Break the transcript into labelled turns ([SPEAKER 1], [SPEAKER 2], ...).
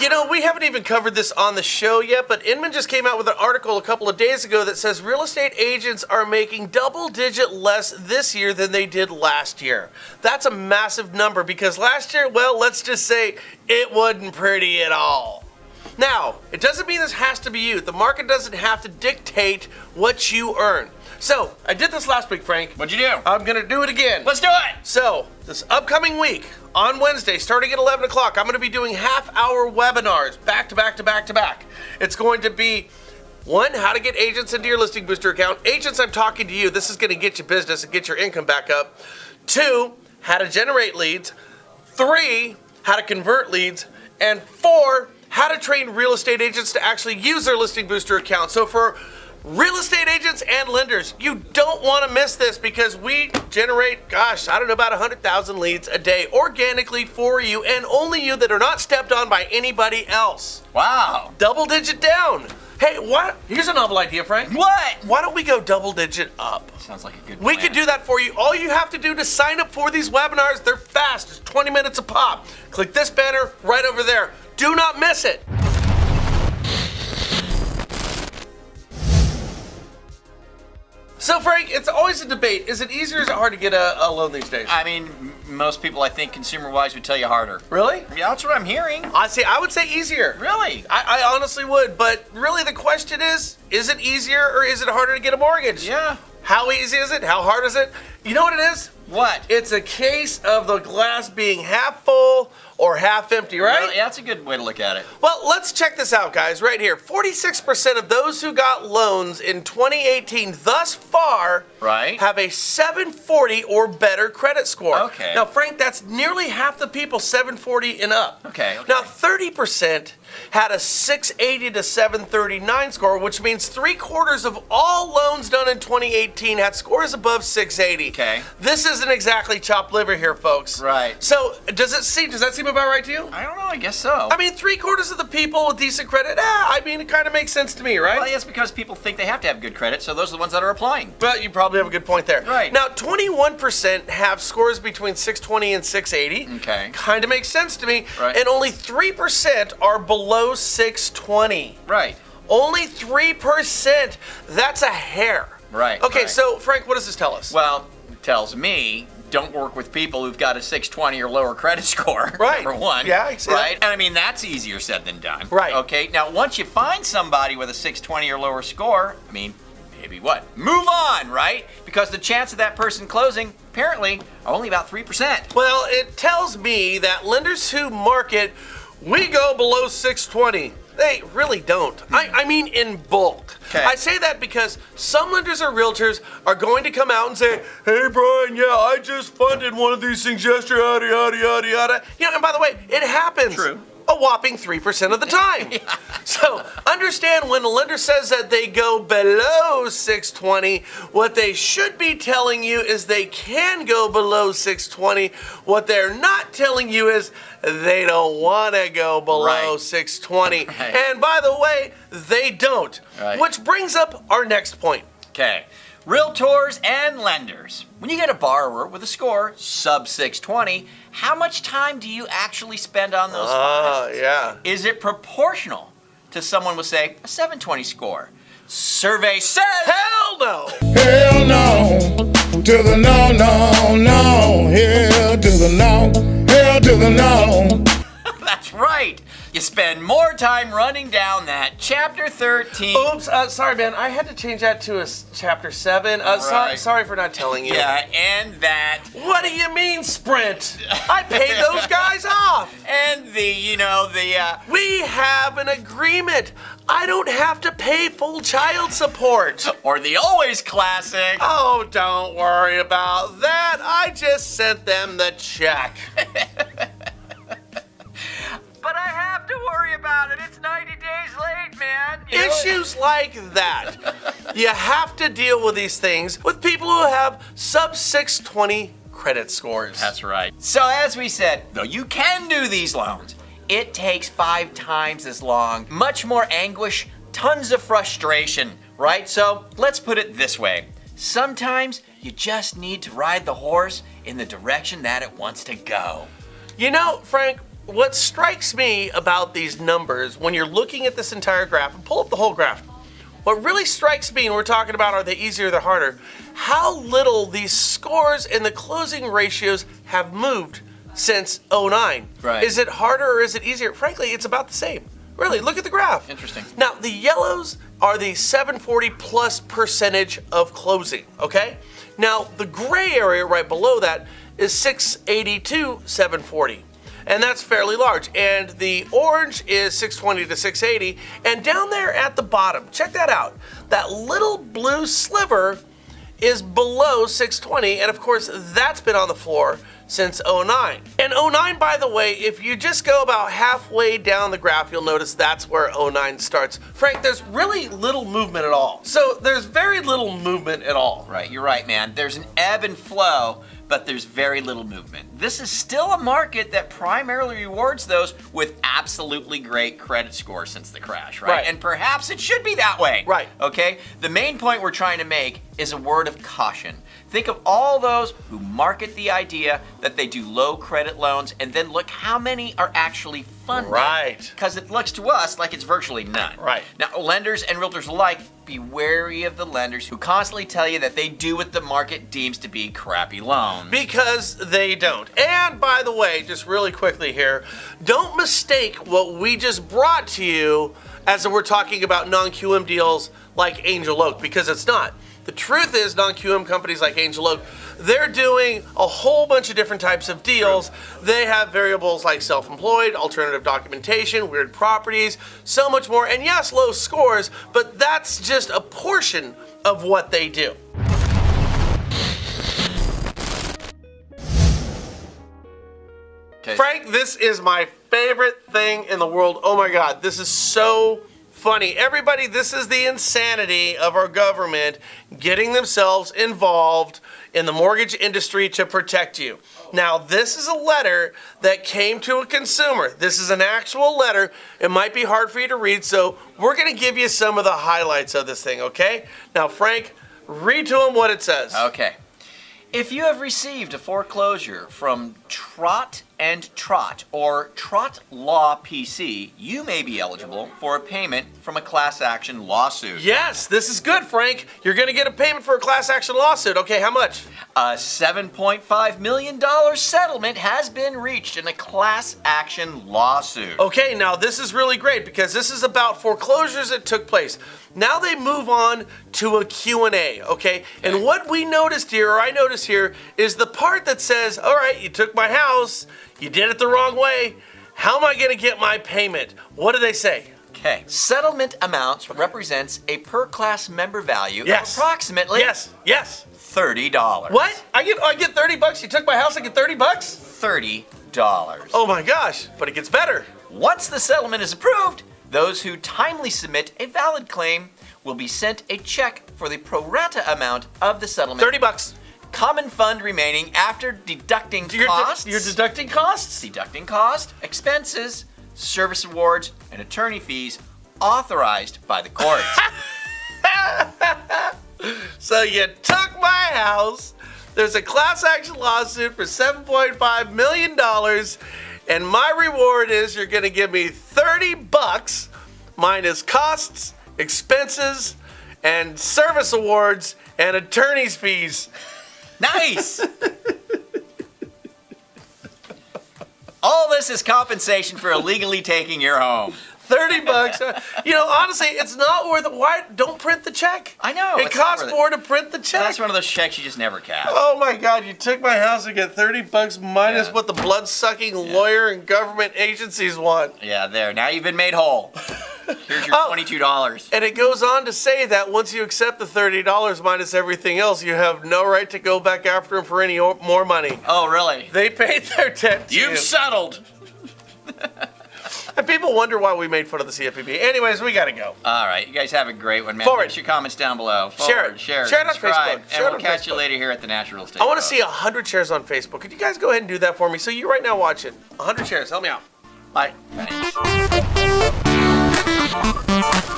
[SPEAKER 1] Frank, we haven't even covered this on the show yet, but Inman just came out with an article a couple of days ago that says real estate agents are making double-digit less this year than they did last year. That's a massive number because last year, well, let's just say it wasn't pretty at all. Now, it doesn't mean this has to be you. The market doesn't have to dictate what you earn. So, I did this last week, Frank.
[SPEAKER 2] What'd you do?
[SPEAKER 1] I'm going to do it again.
[SPEAKER 2] Let's do it!
[SPEAKER 1] So, this upcoming week, on Wednesday, starting at 11 o'clock, I'm going to be doing half-hour webinars, back to back to back to back. It's going to be, 1, how to get agents into your Listing Booster account. Agents, I'm talking to you. This is going to get you business and get your income back up. 2, how to generate leads. 3, how to convert leads. And 4, how to train real estate agents to actually use their Listing Booster account. So for real estate agents and lenders, you don't want to miss this because we generate, about 100,000 leads a day organically for you and only you that are not stepped on by anybody else.
[SPEAKER 2] Wow.
[SPEAKER 1] Double digit down. Hey, what? Here's a novel idea, Frank.
[SPEAKER 2] What?
[SPEAKER 1] Why don't we go double digit up?
[SPEAKER 2] Sounds like a good plan.
[SPEAKER 1] We could do that for you. All you have to do to sign up for these webinars, they're fast. It's 20 minutes a pop. Click this banner right over there. Do not miss it. So, Frank, it's always a debate. Is it easier or is it hard to get a loan these days?
[SPEAKER 2] I mean, most people, I think, consumer-wise, would tell you harder.
[SPEAKER 1] Really?
[SPEAKER 2] Yeah, that's what I'm hearing.
[SPEAKER 1] I would say easier.
[SPEAKER 2] Really?
[SPEAKER 1] I honestly would, but really the question is it easier or is it harder to get a mortgage?
[SPEAKER 2] Yeah.
[SPEAKER 1] How easy is it? How hard is it? You know what it is?
[SPEAKER 2] What?
[SPEAKER 1] It's a case of the glass being half full or half empty, right?
[SPEAKER 2] Well, yeah, that's a good way to look at it.
[SPEAKER 1] Well, let's check this out, guys, right here. 46% of those who got loans in 2018 thus far have a 740 or better credit score.
[SPEAKER 2] Okay.
[SPEAKER 1] Now, Frank, that's nearly half the people 740 and up.
[SPEAKER 2] Okay.
[SPEAKER 1] Now, 30% had a 680 to 739 score, which means 3/4 of all loans done in 2018 had scores above 680.
[SPEAKER 2] Okay.
[SPEAKER 1] This isn't exactly chopped liver here, folks.
[SPEAKER 2] Right.
[SPEAKER 1] So, does that seem about right to you?
[SPEAKER 2] I don't know, I guess so.
[SPEAKER 1] I mean, 3/4 of the people with decent credit, it kind of makes sense to me, right?
[SPEAKER 2] Well, yes, because people think they have to have good credit, so those are the ones that are applying.
[SPEAKER 1] Well, you probably have a good point there.
[SPEAKER 2] Right.
[SPEAKER 1] Now, 21% have scores between 620 and 680.
[SPEAKER 2] Okay.
[SPEAKER 1] Kind of makes sense to me.
[SPEAKER 2] Right.
[SPEAKER 1] And only 3% are below 620.
[SPEAKER 2] Right.
[SPEAKER 1] Only 3%. That's a hair.
[SPEAKER 2] Right.
[SPEAKER 1] Okay,
[SPEAKER 2] right.
[SPEAKER 1] so, Frank, what does this tell us?
[SPEAKER 2] Well, it tells me don't work with people who've got a 620 or lower credit score.
[SPEAKER 1] Right.
[SPEAKER 2] For one.
[SPEAKER 1] Yeah, I see that.
[SPEAKER 2] Right. And I mean, that's easier said than done.
[SPEAKER 1] Right.
[SPEAKER 2] Okay. Now, once you find somebody with a 620 or lower score, I mean, maybe what? Move on, right? Because the chance of that person closing, apparently, are only about 3%.
[SPEAKER 1] Well, it tells me that lenders who market, we go below 620. They really don't. I mean in bulk.
[SPEAKER 2] Okay.
[SPEAKER 1] I say that because some lenders or realtors are going to come out and say, hey, Brian, yeah, I just funded one of these things yesterday, yada, yada, yada, yada. And by the way, it happens.
[SPEAKER 2] True.
[SPEAKER 1] A whopping 3% of the time.
[SPEAKER 2] Yeah.
[SPEAKER 1] So understand when a lender says that they go below 620, what they should be telling you is they can go below 620. What they're not telling you is they don't want to go below 620.
[SPEAKER 2] Right.
[SPEAKER 1] And by the way, they don't.
[SPEAKER 2] Right.
[SPEAKER 1] Which brings up our next point.
[SPEAKER 2] Okay. Realtors and lenders. When you get a borrower with a score sub 620, how much time do you actually spend on those files?
[SPEAKER 1] Yeah.
[SPEAKER 2] Is it proportional to someone with, say, a 720 score? Survey says...
[SPEAKER 1] Hell no!
[SPEAKER 3] Hell no, to the no, no, no. Hell to the no, hell to the no.
[SPEAKER 2] That's right. You spend more time running down that Chapter 13.
[SPEAKER 1] Oops, sorry, man. I had to change that to a Chapter 7.
[SPEAKER 2] Right.
[SPEAKER 1] Sorry for not telling you.
[SPEAKER 2] Yeah, and that.
[SPEAKER 1] What do you mean, Sprint? I paid those guys off.
[SPEAKER 2] And
[SPEAKER 1] We have an agreement. I don't have to pay full child support.
[SPEAKER 2] or the always classic.
[SPEAKER 1] Oh, don't worry about that. I just sent them the check.
[SPEAKER 2] But I have to worry about it. It's 90 days late, man. You know?
[SPEAKER 1] Issues like that. You have to deal with these things with people who have sub 620 credit scores.
[SPEAKER 2] That's right. So as we said, though you can do these loans, it takes 5 times as long, much more anguish, tons of frustration, right? So let's put it this way. Sometimes you just need to ride the horse in the direction that it wants to go.
[SPEAKER 1] You know, Frank, what strikes me about these numbers when you're looking at this entire graph, and pull up the whole graph, what really strikes me, and we're talking about are they easier or they're harder, how little these scores and the closing ratios have moved since '09.
[SPEAKER 2] Right.
[SPEAKER 1] Is it harder or is it easier? Frankly, it's about the same. Really, look at the graph.
[SPEAKER 2] Interesting.
[SPEAKER 1] Now, the yellows are the 740 plus percentage of closing, okay? Now, the gray area right below that is 680 to 740. And that's fairly large. And the orange is 620 to 680. And down there at the bottom, check that out. That little blue sliver is below 620. And of course, that's been on the floor since '09. And '09, by the way, if you just go about halfway down the graph, you'll notice that's where '09 starts. Frank, there's really little movement at all. So there's very little movement at all.
[SPEAKER 2] Right, you're right, man. There's an ebb and flow, but there's very little movement. This is still a market that primarily rewards those with absolutely great credit scores since the crash, right?
[SPEAKER 1] Right.
[SPEAKER 2] And perhaps it should be that way.
[SPEAKER 1] Right.
[SPEAKER 2] Okay? The main point we're trying to make is a word of caution. Think of all those who market the idea that they do low credit loans and then look how many are actually funded.
[SPEAKER 1] Right.
[SPEAKER 2] Because it looks to us like it's virtually none.
[SPEAKER 1] Right.
[SPEAKER 2] Now, lenders and realtors alike, be wary of the lenders who constantly tell you that they do what the market deems to be crappy loans.
[SPEAKER 1] Because they don't. And by the way, just really quickly here, don't mistake what we just brought to you as we're talking about non-QM deals like Angel Oak, because it's not. The truth is, non-QM companies like Angel Oak, they're doing a whole bunch of different types of deals. They have variables like self-employed, alternative documentation, weird properties, so much more. And yes, low scores, but that's just a portion of what they do.
[SPEAKER 2] Okay.
[SPEAKER 1] Frank, this is my favorite thing in the world. Oh my God, this is so funny. Everybody, this is the insanity of our government getting themselves involved in the mortgage industry to protect you. Now, this is a letter that came to a consumer. This is an actual letter. It might be hard for you to read, so we're going to give you some of the highlights of this thing, okay? Now, Frank, read to him what it says.
[SPEAKER 2] Okay. If you have received a foreclosure from Trot and Trot or Trot Law PC, you may be eligible for a payment from a class action lawsuit.
[SPEAKER 1] Yes, this is good, Frank. You're going to get a payment for a class action lawsuit. Okay, how much?
[SPEAKER 2] A $7.5 million settlement has been reached in a class action lawsuit.
[SPEAKER 1] Okay, now this is really great because this is about foreclosures that took place. Now they move on to a Q&A, okay? And what we noticed here, or I noticed here, is the part that says, all right, you took my house, you did it the wrong way, how am I gonna get my payment? What do they say?
[SPEAKER 2] Okay. Settlement amounts represents a per class member value
[SPEAKER 1] Yes.
[SPEAKER 2] of approximately
[SPEAKER 1] Yes.
[SPEAKER 2] $30.
[SPEAKER 1] What? I get $30? You took my house, I get $30?
[SPEAKER 2] $30.
[SPEAKER 1] Oh my gosh, but it gets better.
[SPEAKER 2] Once the settlement is approved, those who timely submit a valid claim will be sent a check for the pro rata amount of the settlement.
[SPEAKER 1] $30.
[SPEAKER 2] Common fund remaining after deducting costs.
[SPEAKER 1] You're deducting costs?
[SPEAKER 2] Deducting cost, expenses, service awards, and attorney fees authorized by the courts.
[SPEAKER 1] So you took my house, there's a class action lawsuit for $7.5 million, and my reward is you're gonna give me $30 minus costs, expenses, and service awards, and attorney's fees.
[SPEAKER 2] Nice! All this is compensation for illegally taking your home.
[SPEAKER 1] $30. You know, honestly, it's not worth it. Why? Don't print the check.
[SPEAKER 2] I know.
[SPEAKER 1] It
[SPEAKER 2] it's not
[SPEAKER 1] costs
[SPEAKER 2] worth it.
[SPEAKER 1] more to print the check.
[SPEAKER 2] That's one of those checks you just never cash.
[SPEAKER 1] Oh my God, you took my house and get $30 minus
[SPEAKER 2] Yeah.
[SPEAKER 1] what the blood-sucking lawyer and government agencies want.
[SPEAKER 2] Yeah, there. Now you've been made whole. Here's your
[SPEAKER 1] Oh.
[SPEAKER 2] $22.
[SPEAKER 1] And it goes on to say that once you accept the $30 minus everything else, you have no right to go back after them for any more money.
[SPEAKER 2] Oh, really?
[SPEAKER 1] They paid their debt to you.
[SPEAKER 2] You've settled.
[SPEAKER 1] And people wonder why we made fun of the CFPB. Anyways, we gotta go.
[SPEAKER 2] All right, you guys have a great one, man.
[SPEAKER 1] Forward.
[SPEAKER 2] Leave your comments down below.
[SPEAKER 1] Share
[SPEAKER 2] Forward,
[SPEAKER 1] it.
[SPEAKER 2] share
[SPEAKER 1] Share it on
[SPEAKER 2] subscribe,
[SPEAKER 1] Facebook.
[SPEAKER 2] and
[SPEAKER 1] Share it
[SPEAKER 2] we'll
[SPEAKER 1] on
[SPEAKER 2] catch you
[SPEAKER 1] Facebook.
[SPEAKER 2] later here at the Natural Estate.
[SPEAKER 1] I want to
[SPEAKER 2] Pro.
[SPEAKER 1] see 100 shares on Facebook. Could you guys go ahead and do that for me? So you right now watching. 100 shares. Help me out. Bye.
[SPEAKER 2] Thanks.